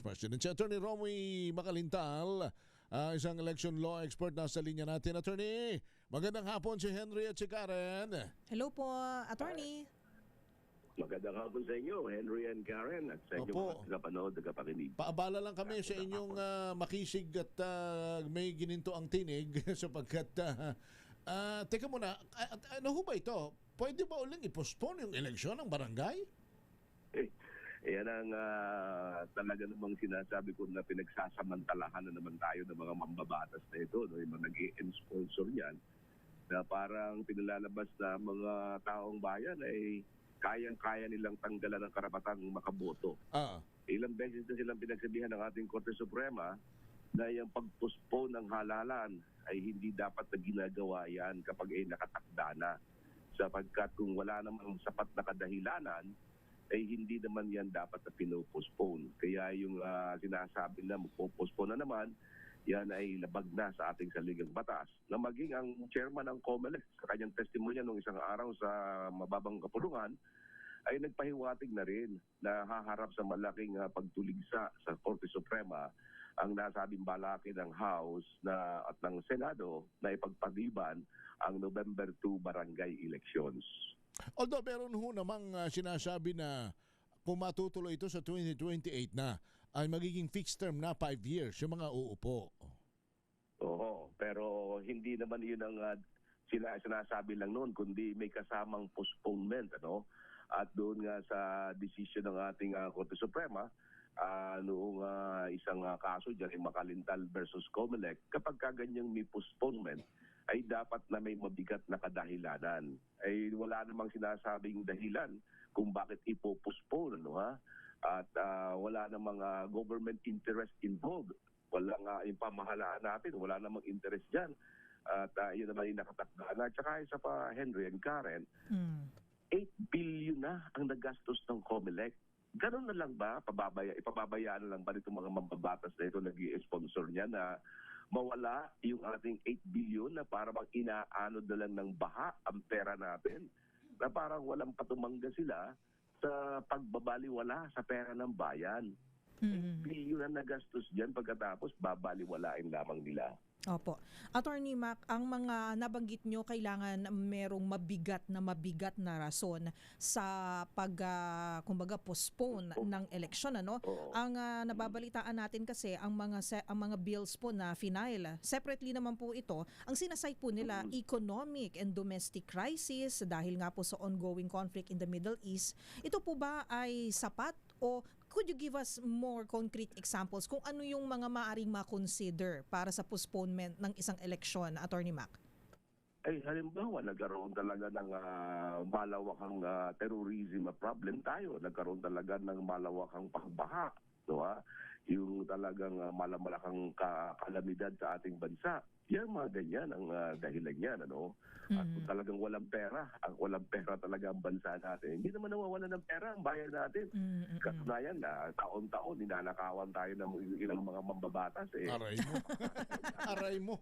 President. Si Attorney Romy Macalintal, isang election law expert na sa linya natin. Attorney, magandang hapon si Henry at si Karen. Hello po, Attorney. Magandang hapon sa inyo, Henry and Karen, at sa inyo mga tagapanood, tagapakinig. Paabala lang kami sa inyong makisig at may gininto ang tinig sapagkat, teka muna, ano ho ba ito? Pwede ba uling i-postpone yung eleksyon ng barangay? Yan ang talaga namang sinasabi ko na pinagsasamantalahan na naman tayo ng mga mambabatas na ito, no? Yung mga nag-i-sponsor yan, na parang pinalalabas na mga taong bayan ay kayang-kaya nilang tanggalan ng karapatang makaboto. Ilang beses na silang pinagsabihan ng ating Korte Suprema na yung pag-postpone ng halalan ay hindi dapat na ginagawa yan kapag ay nakatakda na. Sapagkat kung wala namang sapat na kadahilanan, ay hindi naman yan dapat na pinopostpone. Kaya yung sinasabi na magpo-postpone na naman, yan ay labag na sa ating saligang batas. Na maging ang chairman ng COMELEC sa kanyang testimonya nung isang araw sa mababang kapulungan, ay nagpahiwatig na rin na haharap sa malaking pagtuligsa sa Korte Suprema ang nasabing balake ng House at ng Senado na ipagpaliban ang November 2 barangay elections. Although meron ho namang sinasabi na kung matutuloy ito sa 2028 na, ay magiging fixed term na 5 years yung mga uupo. Oo, pero hindi naman yun ang sinasabi lang noon, kundi may kasamang postponement. At doon nga sa decision ng ating Korte Suprema, noong isang kaso dyan, Macalintal versus COMELEC, kapag kaganyang may postponement, ay dapat na may mabigat na kadahilanan. Ay wala namang sinasabing dahilan kung bakit ipo-postpone, At wala namang government interest involved. Walang yung pamahalaan natin, wala namang interest diyan. At yun naman yung nakatakda na. At saka isa pa, Henry and Karen, 8 billion na ang nagastos ng COMELEC. Ganun na lang ba? Ipababayaan na lang ba itong mga mambabatas na ito nag-i-sponsor niya na mawala yung ating 8 billion na parang inaanod na lang ng baha ang pera natin, na parang walang patumangga sila sa pagbabaliwala sa pera ng bayan. 8 billion na nagastos dyan, pagkatapos babaliwalain lamang nila. Opo. Attorney Mac, ang mga nabanggit nyo, kailangan merong mabigat na rason sa kumbaga postpone ng eleksyon, ano? Ang nababalitaan natin kasi ang mga bills po na final, separately naman po ito, ang sinasite po nila economic and domestic crisis dahil nga po sa ongoing conflict in the Middle East. Ito po ba ay sapat? O could you give us more concrete examples kung ano yung mga maaring ma-consider para sa postponement ng isang eleksyon, Attorney Mac? Ay, halimbawa, nagkaroon talaga ng malawakang terrorism problem tayo. Nagkaroon talaga ng malawakang pagbaha. Yung talagang malamalakang kalamidad sa ating bansa. Yan, mga ganyan ang dahilan yan. At kung talagang walang pera talaga ang bansa natin, hindi naman nawawala ng pera ang bayan natin. Katunayan na taon-taon, ninanakawan tayo ng ilang mga mambabatas. Aray mo. Aray mo.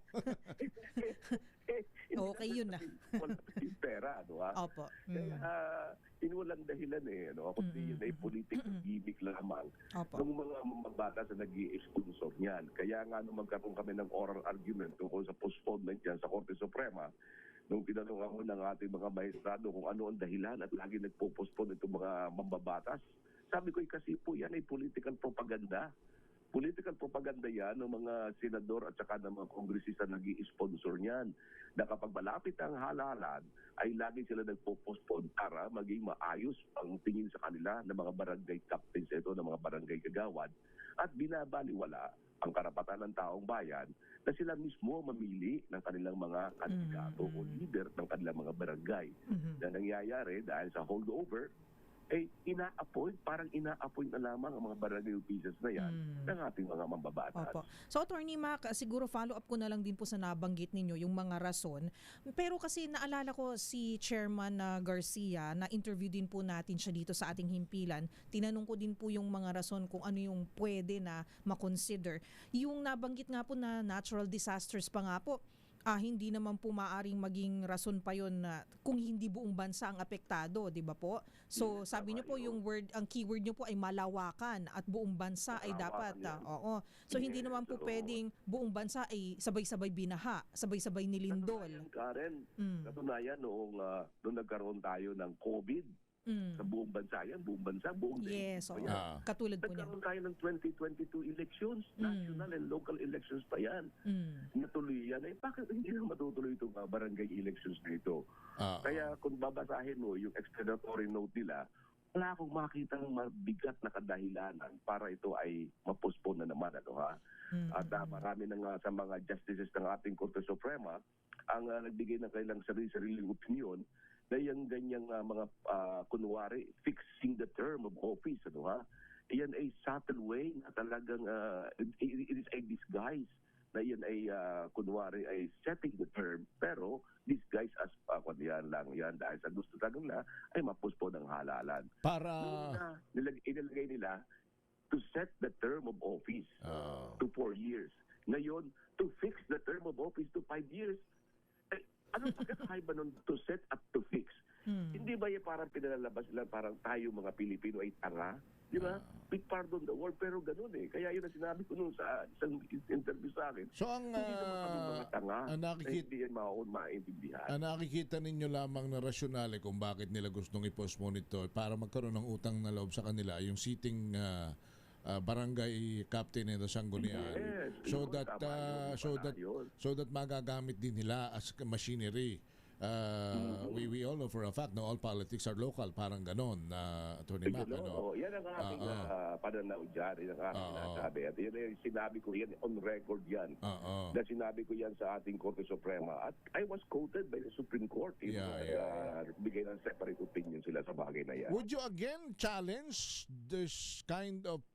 Okay yun na. Wala yung pera. Opo. Kaya walang dahilan kundi yun ay political gimmick lamang ng mga mambabatas na nag-i-sponsor niyan. Kaya nga nung magkaroon kami ng oral argument tungkol sa postponement yan sa Korte Suprema, nung tinanong ako ng ating mga maestrado kung ano ang dahilan at lagi nagpo-postpone itong mga mambabatas, sabi ko kasi po yan ay political propaganda. Political propaganda yan ng mga senador at saka ng mga kongresista nag-i-sponsor niyan. Na kapag malapit ang halalan, ay lagi sila nagpo-postpone para maging maayos ang tingin sa kanila ng mga barangay captains ito, ng mga barangay kagawad, at binabaliwala ang karapatan ng taong bayan na sila mismo mamili ng kanilang mga kandidato o leader ng kanilang mga barangay. Na nangyayari dahil sa holdover, parang ina-appoint na lamang ang mga barangay officials na yan ng ating mga mambabatas. Opo. So Attorney Mac, siguro follow up ko na lang din po sa nabanggit ninyo yung mga rason. Pero kasi naalala ko si Chairman Garcia, na interview din po natin siya dito sa ating himpilan. Tinanong ko din po yung mga rason kung ano yung pwede na makonsider. Yung nabanggit nga po na natural disasters pa nga po, hindi naman po maaring maging rason pa yon na kung hindi buong bansa ang apektado, di ba po? So sabi niyo po ang keyword niyo po ay malawakan at buong bansa ay dapat, Malawakan yun. oo. So hindi Yes, naman po oo. pwedeng buong bansa ay sabay-sabay binaha, sabay-sabay nilindol. Katunayan, Karen, Mm. katunayan noong nagkaroon tayo ng COVID Mm. sa buong bansa yan, buong bansa, buong Yes, oo. daigdig pa yan. Katulad po niyan. Nagkaroon tayo ng 2022 elections, national and local elections pa yan. Mm. Natuloy yan. Bakit hindi na matutuloy itong barangay elections na ito? Ah, Kaya kung babasahin mo yung explanatory note nila, wala akong makitang mabigat na kadahilanan para ito ay ma-postpone na naman. Mm. At marami na nga sa mga justices ng ating Korte Suprema ang nagbigay ng kailang sarili-sariling opinion na yung ganyang mga kunwari fixing the term of office. Iyan ay subtle way na talagang it is a disguise na yan ay kunwari ay setting the term pero disguise as yan lang yan dahil sa gusto talaga ay ma-postpone ang halalan. para Inilagay nila to set the term of office to 4 years. Ngayon, to fix the term of office to 5 years. Anong pagkakaiba nun to set at to fix? Hindi ba yung parang pinalalabas lang parang tayo mga Pilipino ay tanga? Di ba? Big pardon the word, pero ganun eh. Kaya yun ang sinabi ko nung sa isang interview sa akin. So ang Hindi naman kami mga tanga ang na nakikita hindi yan maintindihan. ang nakikita ninyo lamang na rasyonale kung bakit nila gustong i-postpone ito para magkaroon ng utang na loob sa kanila yung sitting barangay captain and the sanggunian Yes, so yun, that tama yun. so that magagamit din nila as machinery. We all know for a fact na all politics are local, parang ganon na Attorney Mac. Yan ang aking pananaw dyan. Yan ang aking nasabi. At yan ay sinabi ko yan, on record yan. Na sinabi ko yan sa ating Korte Suprema. At I was quoted by the Supreme Court. Bigay ng separate opinion sila sa bagay na yan. Would you again challenge this kind of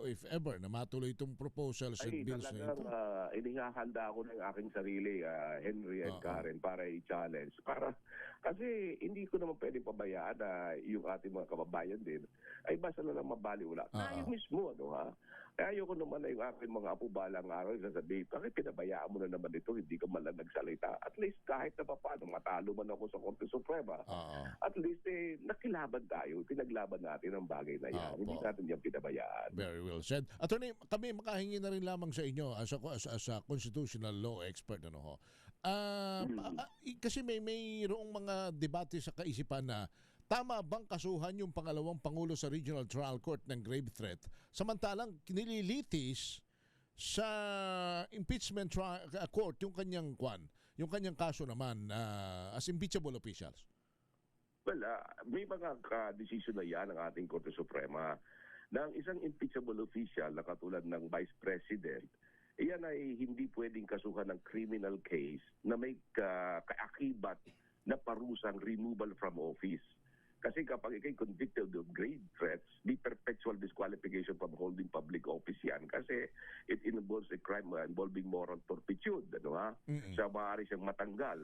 if ever na matuloy itong proposals and bills na ito? Inihahanda ko ng aking sarili, Henry and Karen, para i-challenge. Kasi hindi ko naman pwede pabayaan na yung ating mga kababayan din ay basta na lang mabaliwala. Tayo mismo, Kaya ayoko naman na yung aking mga apo balang araw sasabihin, bakit pinabayaan mo na naman ito, hindi ka man lang nagsalita. At least kahit na paano, matalo man ako sa Korte Suprema, at least nakilaban tayo, pinaglaban natin ang bagay na yan. Hindi natin yan pinabayaan. Very well said. Attorney, kami makahingi na rin lamang sa inyo as a constitutional law expert. Kasi mayroong mga debate sa kaisipan na tama bang kasuhan yung pangalawang pangulo sa Regional Trial Court ng grave threat samantalang kinililitis sa impeachment court yung kanyang kaso naman as impeachable officials? Well, may mga decision na yan ng ating Korte Suprema na ang isang impeachable official na katulad ng Vice President, iyan ay hindi pwedeng kasuhan ng criminal case na may kaakibat na parusang removal from office. Kasi kapag ikay convicted of grave threats, di perpetual disqualification from holding public office yan. Kasi it involves a crime involving moral turpitude. Siya maaari siyang matanggal.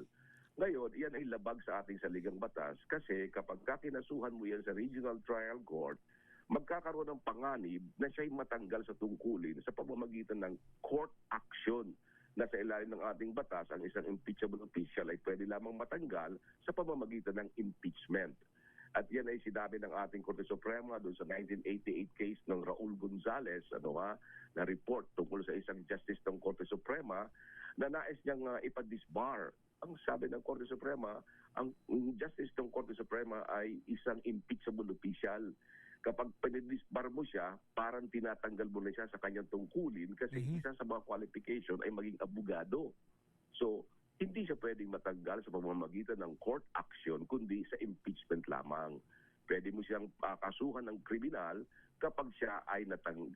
Ngayon, iyan ay labag sa ating saligang batas kasi kapag kakinasuhan mo yan sa Regional Trial Court, magkakaroon ng panganib na siya'y matanggal sa tungkulin sa pamamagitan ng court action na sa ilalim ng ating batas, ang isang impeachable official ay pwede lamang matanggal sa pamamagitan ng impeachment. At yan ay sinabi ng ating Korte Suprema doon sa 1988 case ng Raul Gonzales na report tungkol sa isang justice ng Korte Suprema na nais niyang ipadisbar. Ang sabi ng Korte Suprema, ang justice ng Korte Suprema ay isang impeachable official. Kapag pinidisbar mo siya, parang tinatanggal mo na siya sa kanyang tungkulin kasi isa sa mga qualification ay maging abogado. So, hindi siya pwedeng matanggal sa pamamagitan ng court action kundi sa impeachment lamang. Pwede mo siyang kasuhan ng kriminal kapag siya ay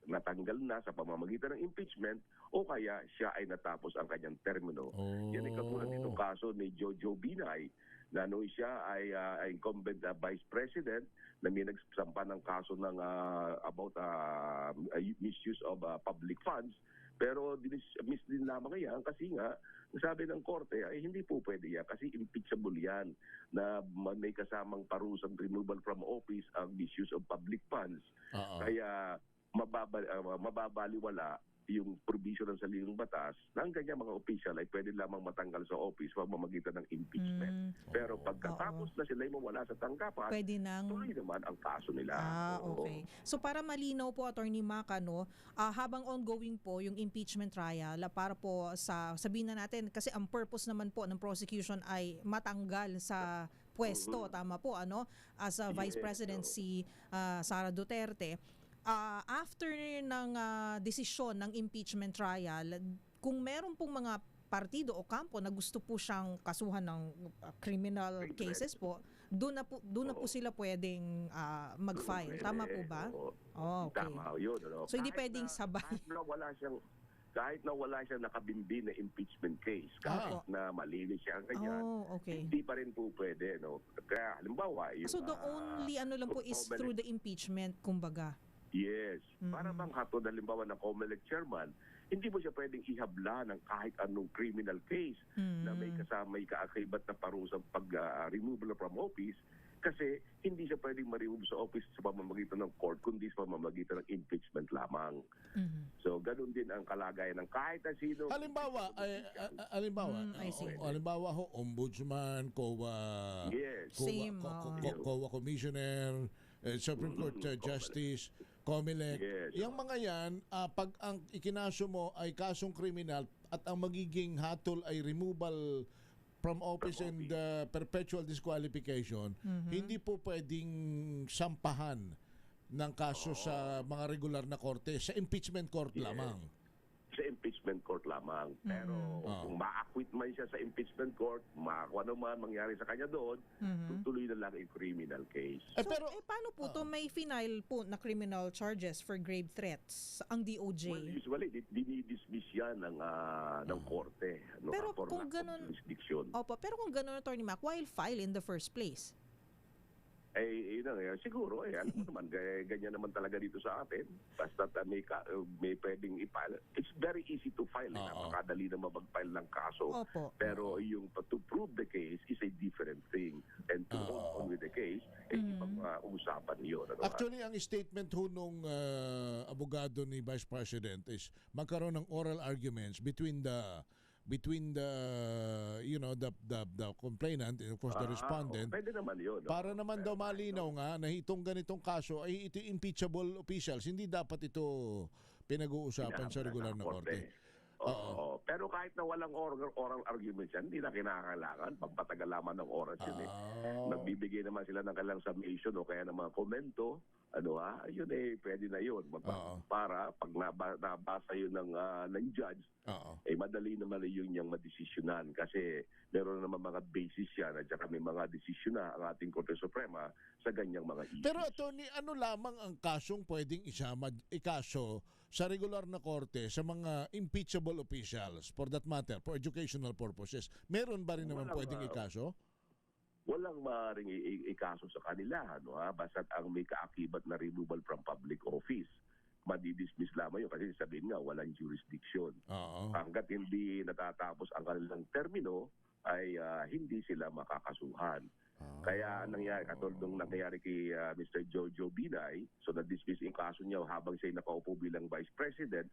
natanggal na sa pamamagitan ng impeachment o kaya siya ay natapos ang kanyang termino. Yan ay katulad nitong kaso ni Jojo Binay na noon siya ay incumbent Vice President na may nagsampa ng kaso ng about misuse of public funds. Pero dismiss din lamang yan kasi nga sabi ng korte ay hindi po pwede yan kasi impeachable yan na may kasamang parusang removal from office ang misuse of public funds. Kaya mababaliwala yung provision ng saligang batas na ang kanyang mga opisyal ay pwede lamang matanggal sa office sa pamamagitan ng impeachment. Pero pagkatapos na sila ay mawala sa tanggapan, Pwede nang tuloy naman ang kaso nila. Oo. okay. So para malinaw po, Attorney Mac, habang ongoing po yung impeachment trial, para po sabihin na natin, kasi ang purpose naman po ng prosecution ay matanggal sa pwesto, tama po, as a Vice President si Sara Duterte. After ng desisyon ng impeachment trial, kung meron pong mga partido o kampo na gusto po siyang kasuhan ng criminal cases po, doon na po sila pwedeng mag-file. Tama po ba? Oo. Okay. Tama yun. So hindi pwedeng sabay. Kahit na wala siyang nakabimbi na impeachment case, kahit na malinis siya ganyan, Okay. hindi pa rin po pwede. No? Kaya halimbawa, yung, So the only lang po is through the impeachment, kumbaga. Yes. Para bang hatod, halimbawa ng COMELEC chairman, hindi mo siya pwedeng ihabla ng kahit anong criminal case na may kasamay kaakibat na parusang pag-removal from office, kasi hindi siya pwedeng ma-remove sa office sa pamamagitan ng court, kundi sa pamamagitan ng impeachment lamang. So, ganun din ang kalagayan ng kahit na sino. Halimbawa, I see. halimbawa ho, ombudsman, COA, Yes. Same, COA Commissioner, Supreme Court Justice, COMELEC. Yes. Yung mga yan, pag ang ikinaso mo ay kasong kriminal at ang magiging hatol ay removal from office and perpetual disqualification, hindi po pwedeng sampahan ng kaso sa mga regular na korte, sa impeachment court lamang. Sa impeachment court lamang. Pero kung ma-acquit man siya sa impeachment court, kung ano man mangyari sa kanya doon, tutuloy na lang yung criminal case. So, paano po to may final po na criminal charges for grave threats ang DOJ? Well, usually, dinidismiss yan ng korte. Pero for kung lack of ganun, jurisdiction. pero kung ganun, Attorney Mac, why file in the first place? Yun na, siguro, alam mo naman, ganyan naman talaga dito sa atin. Basta may pwedeng i-file. It's very easy to file. Napakadali na mag-file ng kaso. Opo. Pero yung to prove the case is a different thing. And to hold on with the case, ibang usapan yun. Actually, ang statement ho nung abogado ni Vice President is magkaroon ng oral arguments between the the complainant and of course the respondent. Pwede naman yun. Para naman daw malinaw nga na itong ganitong kaso ay ito impeachable officials, hindi dapat ito pinag-uusapan sa regular na korte. Oo. Pero kahit na walang oral argument yan, hindi na kinakailangan. Pagpatagal lamang ng oras yun Nagbibigay naman sila ng kailang summation o kaya ng mga komento. Yun pwede na yun. Para pag nabasa yun ng judge, madali naman yun yung madesisyonan. Kasi meron naman mga basis yan at saka may mga desisyon na ang ating Korte Suprema sa ganyang mga issues. Pero attorney, ano lamang ang kasong pwedeng ikaso sa regular na korte sa mga impeachable officials, for that matter, for educational purposes? Meron ba rin naman pwedeng ikaso? Walang maaaring ikaso sa kanila, basta't ang may kaakibat na removal from public office. Madidismiss lamang yun kasi sabihin nga walang jurisdiction. Hanggat hindi natatapos ang kanilang termino, ay hindi sila makakasuhan. Kaya nangyari, katulad nung nangyari kay Mr. Jojo Binay, so na-dismiss yung kaso niya habang siya nakaupo bilang Vice President.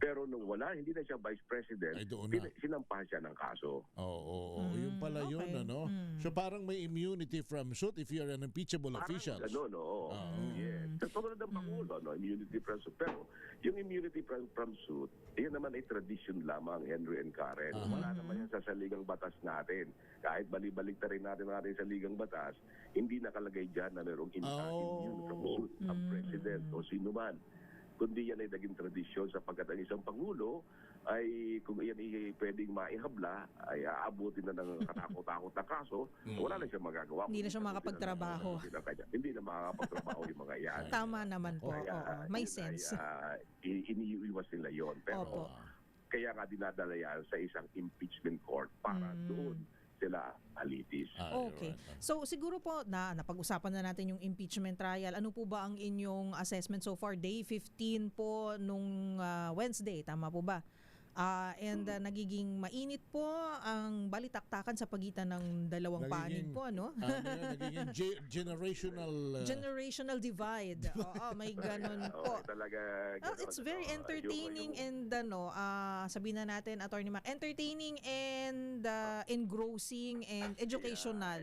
Pero nung hindi na siya Vice President, sinampahan siya ng kaso. Yung pala yun, So parang may immunity from suit if you're an impeachable official. Parang gano'n, yes. Katulad ng Pangulo, immunity from suit. Pero yung immunity from suit, yun naman ay tradition lamang, Henry and Karen. Wala naman yan sa saligang batas natin. Kahit balik na rin natin sa ligang batas, hindi nakalagay dyan na mayroong immune from suit ang president o sino man. Kundi yan ay naging tradisyon sapagkat ang isang Pangulo ay kung yan ay pwedeng maihabla, ay aabutin na ng katakot-takot na kaso, wala na siyang magagawa. Hindi na siya makapagtrabaho. Hindi na makakapagtrabaho yung mga yan. Tama naman po. May sense. Iniiwas nila yon. Pero kaya nga dinadala yan sa isang impeachment court para doon sila alitis. Okay. So siguro po napag-usapan na natin yung impeachment trial. Ano po ba ang inyong assessment so far? Day 15 po nung Wednesday, tama po ba? Nagiging mainit po ang balitaktakan sa pagitan ng dalawang panig po, ano? Nagiging generational Generational divide. Oo, may ganun po. Talaga, It's very entertaining and sabihin na natin, Attorney Mac, entertaining and engrossing and educational.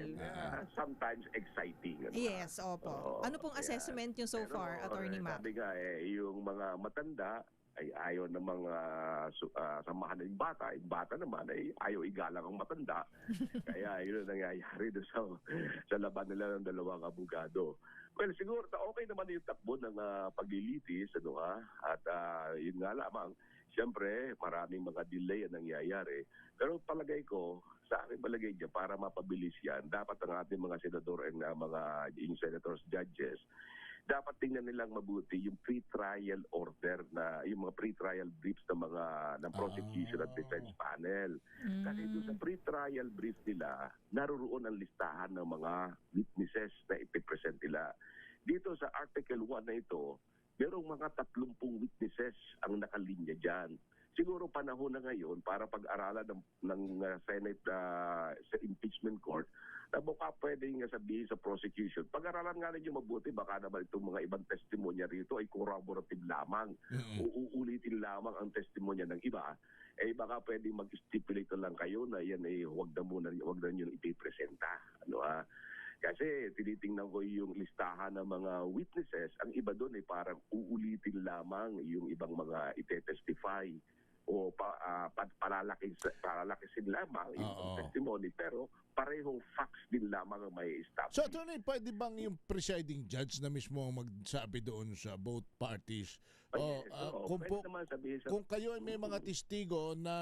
Sometimes exciting. Yes, opo. Ano pong assessment nyo so far, Attorney Mac? Sabi nga, yung mga matanda ay ayaw ng mga samahan ng bata. Yung bata naman ay ayaw igalang ang matanda. Kaya yun ang nangyayari doon sa laban nila ng dalawang abogado. Well, siguro okay naman yung takbo ng paglilitis, at yun nga lamang, siyempre maraming mga delay ang nangyayari. Pero palagay ko, sa akin palagay niya, para mapabilis yan, dapat ang ating mga senador and yung senators, judges, dapat tingnan nilang mabuti yung pre-trial order yung mga pre-trial briefs ng prosecution at defense panel. Kasi doon sa pre-trial brief nila, naroon ang listahan ng mga witnesses na ipipresent nila. Dito sa Article 1 na ito, merong mga 30 witnesses ang nakalinya dyan. Siguro panahon na ngayon para pag-aralan ng Senate sa impeachment court na baka pwedeng sabihin sa prosecution. Pag-aralan nga ninyo mabuti, baka naman itong mga ibang testimonya rito ay corroborative lamang. Uulitin lamang ang testimonya ng iba. Baka pwedeng mag-stipulate lang kayo na yan huwag na nyo ipipresenta. Kasi tinitingnan ko yung listahan ng mga witnesses, ang iba doon ay parang uulitin lamang yung ibang mga ite-testify o palalakisin lamang yung testimony, pero parehong facts din lamang ang may establish. So, Attorney, pwede bang yung presiding judge na mismo ang magsabi doon sa both parties? Kung kayo ay may mga testigo na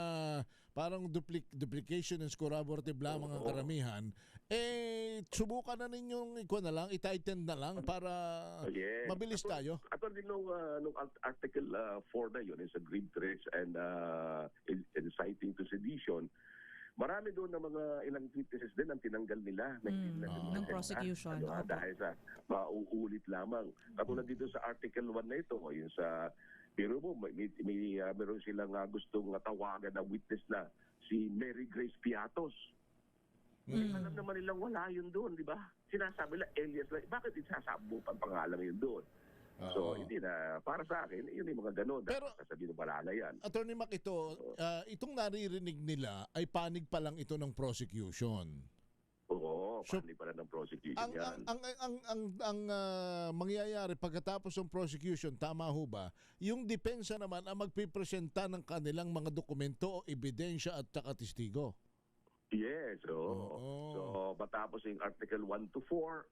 parang duplication and corroborative lamang ang karamihan, subukan na ninyong itighten na lang para mabilis tayo. Attorney, nung Article 4 na yun, is a grave threats and inciting to sedition, marami doon na mga ilang witnesses din ang tinanggal nila ng prosecution. Dahil sa mauulit lamang. Katulad dito sa Article 1 na ito, yung sa pero mo, meron silang gustong tawagan na witness na si Mary Grace Piatos. Alam naman nilang wala yun doon, di ba? Sinasabi lang, Elias lang, bakit isasabi mo pang pangalan yun doon? So, hindi na, para sa akin, yun yung mga ganun. Pero, sasabihin mo, wala na yan. Attorney Mac, itong naririnig nila ay panig pa lang ito ng prosecution. Oo, panig pa lang ng prosecution yan. Ang mangyayari pagkatapos ng prosecution, tama ho ba, yung depensa naman ang magpipresenta ng kanilang mga dokumento o ebidensya at testigo? Yes, so matapos yung Article 1 to 4,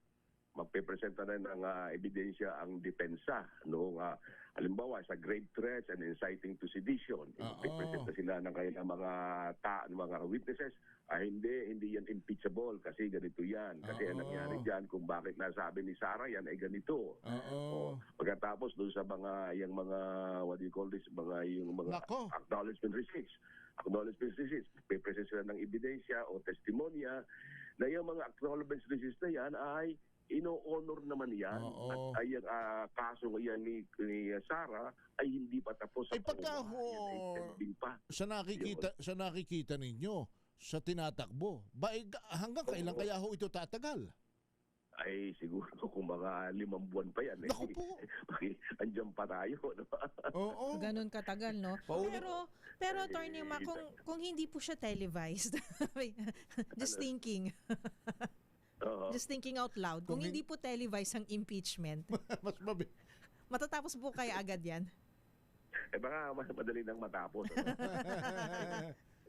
magpipresenta na ng ebidensya ang depensa. Halimbawa, sa grave threats and inciting to sedition, magpipresenta sila ng kanilang mga witnesses. Hindi yan impeachable kasi ganito yan. Kasi ang nangyari dyan, kung bakit nasabi ni Sarah yan ay ganito. Pagkatapos doon sa yung mga, what do you call this, yung mga acknowledgement receipts. Pipresent sila ng ebidensya o testimonya na yung mga acknowledgement receipts na yan ay ino-honor naman yan. At ay kaso yan ni Sarah ay hindi pa tapos. Pagka sa nakikita ninyo sa tinatakbo, hanggang kailan kaya ho ito tatagal? Ay siguro kung mga 5 buwan pa yan. Naku po. Andiyan pa tayo. Ganon katagal, no? Pero Attorney Mac, kung hindi po siya televised, just thinking. Just thinking out loud. Kung hindi po televised ang impeachment, mas matatapos po kaya agad yan? Baka mas madali nang matapos.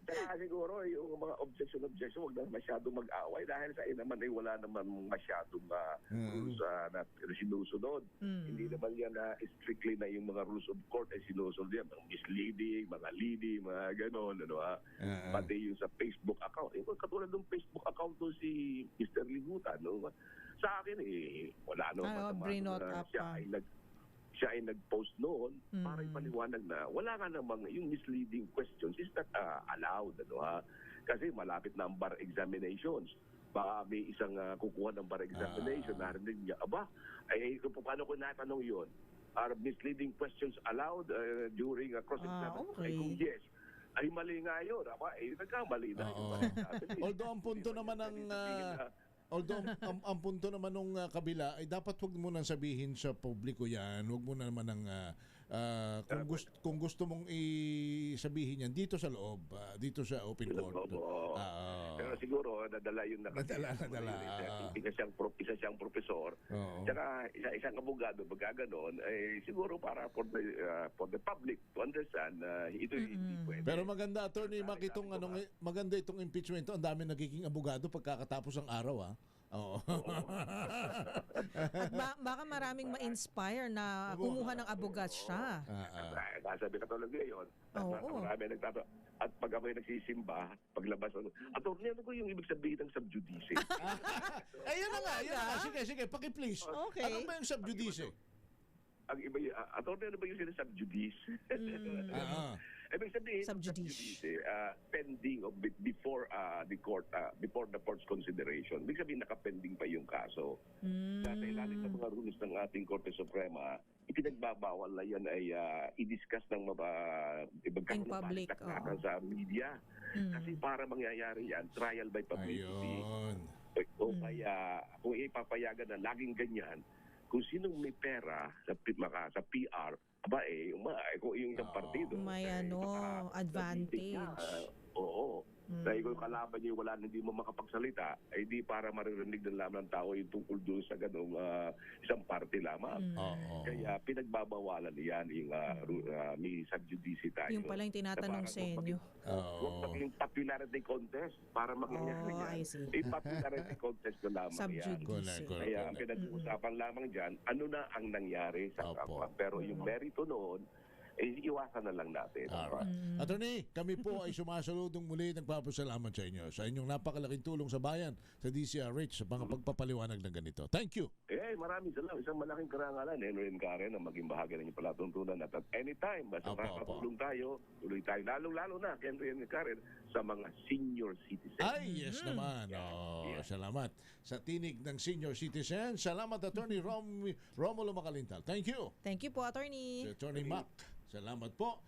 Kaya siguro yung mga objection, huwag na masyadong mag-away dahil sa naman ay wala naman masyadong rules na sinusunod. Hindi naman yan strictly na yung mga rules of court ay sinusunod yan. Mga misleading, mga leading, mga gano'n. Pati yung sa Facebook account. Katulad ng Facebook account doon si Mr. Ligutan. Sa akin wala naman. Siya ay nag-post noon para ipaliwanag na wala nga namang yung misleading questions is not allowed. Kasi malapit na ang bar examinations. Baka may isang kukuha ng bar examination, narinig niya, paano ko natanong yun? Are misleading questions allowed during a cross-examination? Okay. Kung yes, ay mali nga yun. Nagkamali na. Oo. Although ang punto naman ng ang punto naman nung kabila ay dapat wag mo nang sabihin sa publiko yan. Wag mo na naman ng kung gusto mong isabihin yan dito sa loob, dito sa open court. Pero siguro nadala yung Nadala. Isa siyang profesor. Tsaka isang abogado pagkaganon ay siguro para for the public to understand ito hindi pwede. Pero maganda, Attorney Mac, maganda itong impeachment. Ang dami nagiging abogado pagkakatapos ng araw. Oo. At baka maraming ma-inspire na kumuha ng abogat siya. Sabi ka talaga yun. Oo. Marami nagtatanong. At pag ako'y nagsisimba, paglabas, Attorney, ano ko yung ibig sabihin ng subjudice? Ayun na nga. Sige, paki-please. Okay. Ano ba yung subjudice? Ang iba yung, Attorney, ano ba yung sinasubjudice? Ibig sabihin, Subjudice. pending before the court's consideration. Ibig sabihin, nakapending pa yung kaso. Dahil ilalim sa mga rules ng ating Korte Suprema, ipinagbabawal na yan ay i-discuss ng In public, sa media. Kasi para mangyayari yan, trial by publicity. Ayun. O kaya, kung ipapayagan na laging ganyan, kung sinong may pera sa PR, kung yung isang partido. May advantage. Oo. Dahil kung kalaban niyo hindi mo makapagsalita, ay di para maririnig ng lamang ng tao yung tungkol doon sa ganung isang party lamang. Kaya pinagbabawalan yan yung may subjudice tayo. Yung pala yung tinatanong sa inyo. Huwag maging popularity contest para mangyayari yan. I see. Popularity contest na lamang yan. Subjudice. Kaya ang pinag-uusapan lamang dyan, ano na ang nangyari sa kapwa. Pero yung merito noon, iwasan na lang natin. Alright. Attorney, kami po ay sumasaludong muli. Nagpapasalamat sa inyo sa inyong napakalaking tulong sa bayan sa DCRH sa mga pagpapaliwanag ng ganito. Thank you. Maraming salamat. Isang malaking karangalan, Henry and Karen, na maging bahagi ng inyong palatuntunan. At anytime, basta makakatulong tayo, tuloy tayo. Lalong-lalo na, Henry and Karen, sa mga senior citizens. Ay, yes naman. Salamat sa tinig ng senior citizen. Salamat, Attorney Romulo Macalintal. Thank you. Thank you po, Attorney. Si Attorney Mac. Salamat po.